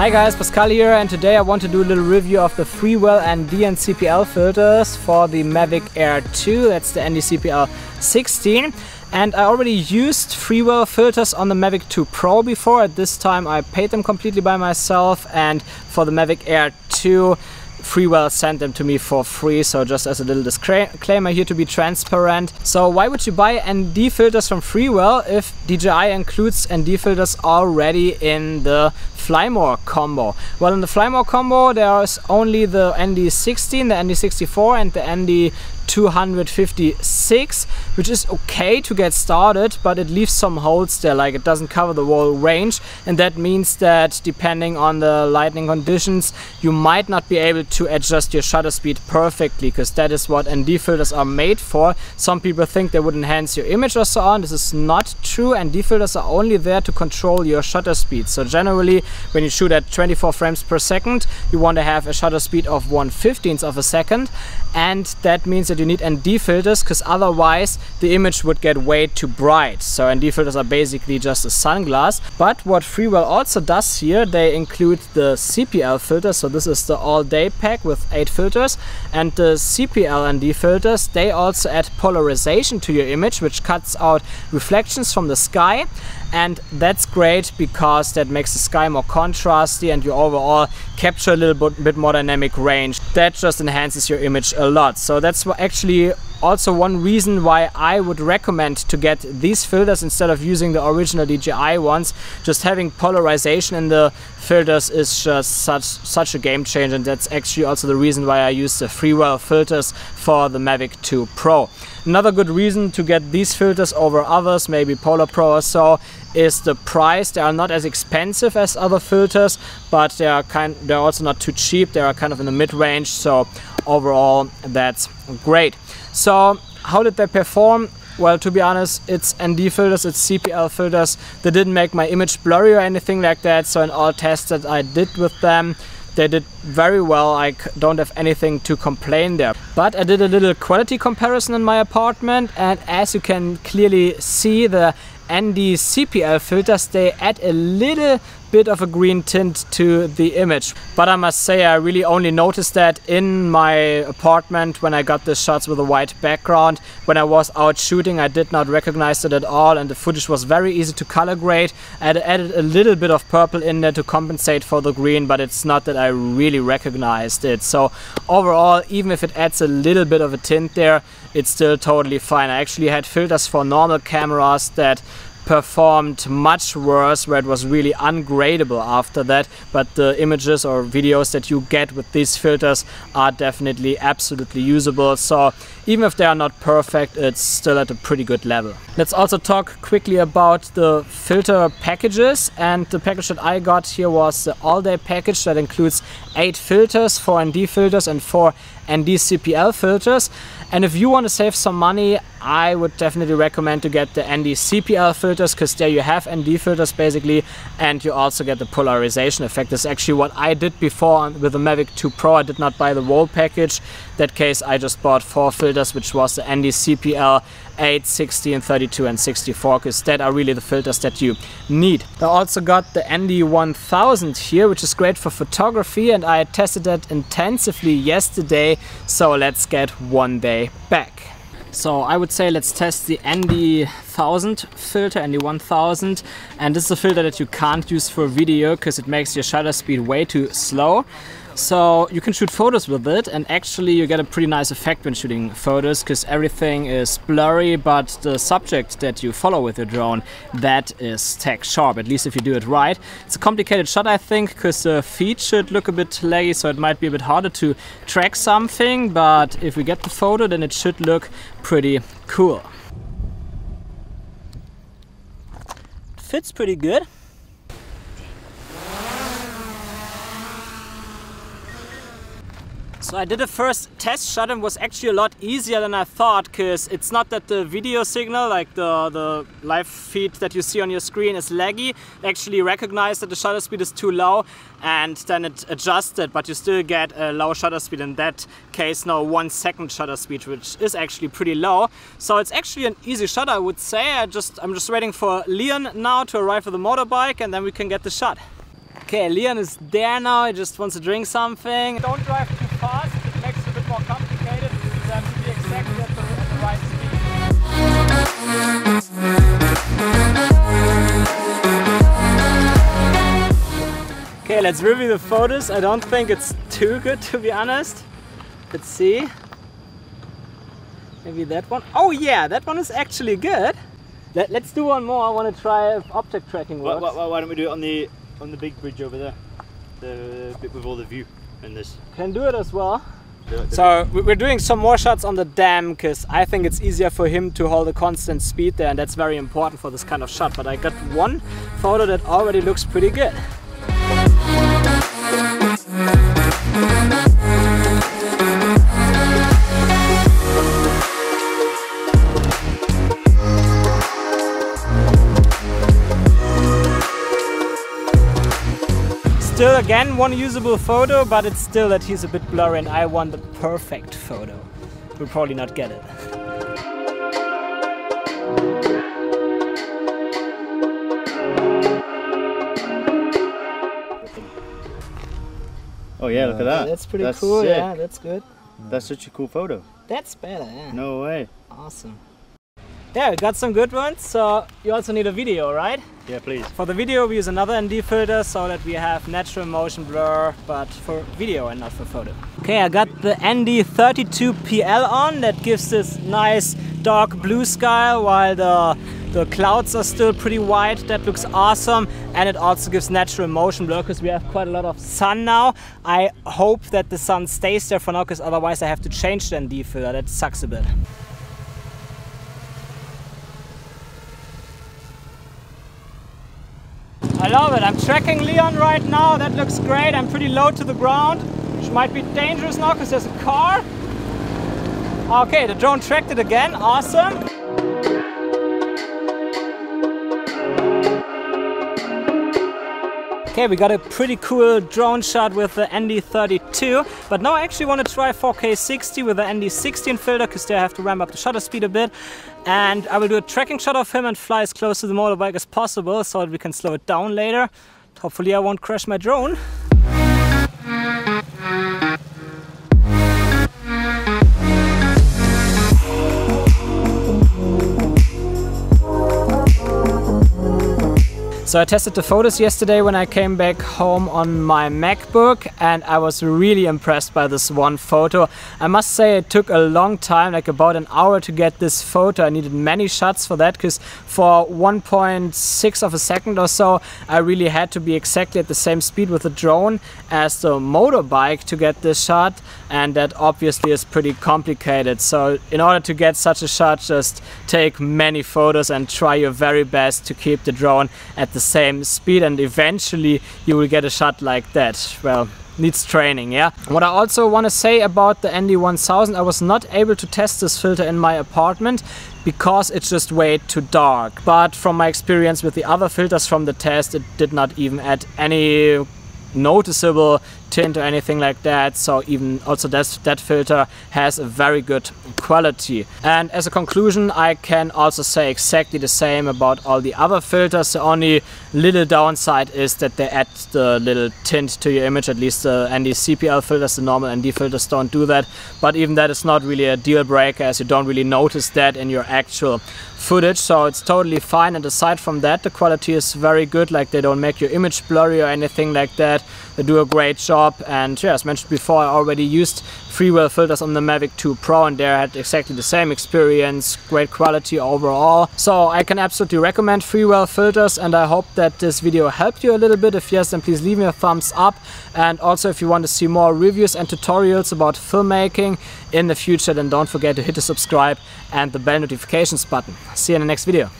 Hi guys, Pascal here, and today I want to do a little review of the Freewell and CPL filters for the Mavic Air 2. That's the CPL 16. And I already used Freewell filters on the Mavic 2 Pro before. At this time I paid them completely by myself, and for the Mavic Air 2 Freewell sent them to me for free, so just as a little disclaimer here to be transparent. So why would you buy ND filters from Freewell if DJI includes ND filters already in the Flymore combo? Well, in the Flymore combo there is only the ND16, the ND64 and the ND256, which is okay to get started, but it leaves some holes there, like it doesn't cover the whole range, and that means that depending on the lighting conditions you might not be able to adjust your shutter speed perfectly, because that is what ND filters are made for. Some people think they would enhance your image or so on. This is not true. ND filters are only there to control your shutter speed. So generally when you shoot at 24 frames per second you want to have a shutter speed of 1/15 of a second, and that means that you need ND filters, because otherwise the image would get way too bright. So ND filters are basically just a sunglass. But what Freewell also does here, they include the CPL filters. So this is the all-day pack with 8 filters, and the CPL ND filters, they also add polarization to your image, which cuts out reflections from the sky. And that's great because that makes the sky more contrasty and you overall capture a little bit more dynamic range. That just enhances your image a lot. So that's actually also one reason why I would recommend to get these filters instead of using the original DJI ones. Just having polarization in the filters is just such a game changer, and that's actually also the reason why I use the Freewell filters for the Mavic 2 Pro. Another good reason to get these filters over others, maybe Polar Pro or so, is the price. They are not as expensive as other filters, but they're also not too cheap. They are kind of in the mid-range, so overall that's great. So how did they perform? Well, to be honest, it's ND filters, it's CPL filters. They didn't make my image blurry or anything like that, so in all tests that I did with them, they did very well. I don't have anything to complain there. But I did a little quality comparison in my apartment, and as you can clearly see, the ND CPL filters, they add a little bit of a green tint to the image. But I must say I really only noticed that in my apartment when I got the shots with a white background. When I was out shooting I did not recognize it at all, and the footage was very easy to color grade. I added a little bit of purple in there to compensate for the green, but it's not that I really recognized it. So overall, even if it adds a little bit of a tint there, it's still totally fine. I actually had filters for normal cameras that performed much worse, where it was really ungradable after that, but the images or videos that you get with these filters are definitely absolutely usable. So even if they are not perfect, it's still at a pretty good level. Let's also talk quickly about the filter packages, and the package that I got here was the all-day package that includes 8 filters, 4 ND filters and 4 ND CPL filters. And if you want to save some money, I would definitely recommend to get the ND CPL filters, because there you have ND filters basically, and you also get the polarization effect. This is actually what I did before with the Mavic 2 Pro. I did not buy the whole package. In that case I just bought 4 filters, which was the ND CPL 8, 16, 32 and 64, because that are really the filters that you need. I also got the ND 1000 here, which is great for photography, and I tested that intensively yesterday. So let's get one day back. So I would say let's test the ND 1000 filter, ND 1000, and this is a filter that you can't use for video because it makes your shutter speed way too slow. So you can shoot photos with it, and actually you get a pretty nice effect when shooting photos, because everything is blurry, but the subject that you follow with your drone, that is tack sharp, at least if you do it right. It's a complicated shot, I think, because the feed should look a bit laggy, so it might be a bit harder to track something, but if we get the photo then it should look pretty cool. Fits pretty good. So I did a first test shot and it was actually a lot easier than I thought, because it's not that the video signal, like the live feed that you see on your screen, is laggy. It actually recognized that the shutter speed is too low and then it adjusted, but you still get a low shutter speed, in that case now 1 second shutter speed, which is actually pretty low. So it's actually an easy shot, I would say. I'm just waiting for Leon now to arrive with the motorbike, and then we can get the shot. Okay, Leon is there now, he just wants to drink something. Don't drive too fast, it makes it a bit more complicated. You have to be exactly at the right speed. Okay, let's review the photos. I don't think it's too good, to be honest. Let's see. Maybe that one. Oh yeah, that one is actually good. Let's do one more. I want to try if object tracking works. Why don't we do it on the big bridge over there? The bit with all the view and this. Can do it as well. So we're doing some more shots on the dam because I think it's easier for him to hold a constant speed there, and that's very important for this kind of shot. But I got one photo that already looks pretty good. Still again one usable photo, but it's still that he's a bit blurry and I want the perfect photo. We'll probably not get it. Oh yeah, look at that. That's pretty cool, sick. Yeah, that's good. That's such a cool photo. That's better, yeah. No way. Awesome. Yeah, we got some good ones, so you also need a video, right? Yeah, please. For the video we use another ND filter so that we have natural motion blur, but for video and not for photo. Okay, I got the ND32PL on. That gives this nice dark blue sky while the clouds are still pretty white. That looks awesome, and it also gives natural motion blur because we have quite a lot of sun now. I hope that the sun stays there for now because otherwise I have to change the ND filter. That sucks a bit. I love it. I'm tracking Leon right now. That looks great. I'm pretty low to the ground, which might be dangerous now because there's a car. Okay, the drone tracked it again. Awesome. Okay, we got a pretty cool drone shot with the ND32, but now I actually want to try 4K 60 with the ND16 filter because there I have to ramp up the shutter speed a bit. And I will do a tracking shot of him and fly as close to the motorbike as possible so that we can slow it down later. Hopefully I won't crash my drone. So I tested the photos yesterday when I came back home on my MacBook, and I was really impressed by this one photo. I must say it took a long time, like about an hour to get this photo. I needed many shots for that because for 1.6 of a second or so I really had to be exactly at the same speed with the drone as the motorbike to get this shot, and that obviously is pretty complicated. So in order to get such a shot, just take many photos and try your very best to keep the drone at the same speed, and eventually you will get a shot like that. Well, needs training, yeah. What I also want to say about the ND1000, I was not able to test this filter in my apartment because it's just way too dark. But from my experience with the other filters from the test, it did not even add any noticeable tint or anything like that, so even also that filter has a very good quality. And as a conclusion, I can also say exactly the same about all the other filters. The only little downside is that they add the little tint to your image. At least the ND CPL filters, the normal ND filters, don't do that, but even that is not really a deal breaker as you don't really notice that in your actual footage, so it's totally fine. And aside from that, the quality is very good, like they don't make your image blurry or anything like that. They do a great job. And yeah, as mentioned before, I already used Freewell filters on the Mavic 2 Pro, and there I had exactly the same experience, great quality overall. So I can absolutely recommend Freewell filters, and I hope that this video helped you a little bit. If yes, then please leave me a thumbs up. And also if you want to see more reviews and tutorials about filmmaking in the future, then don't forget to hit the subscribe and the bell notifications button. See you in the next video.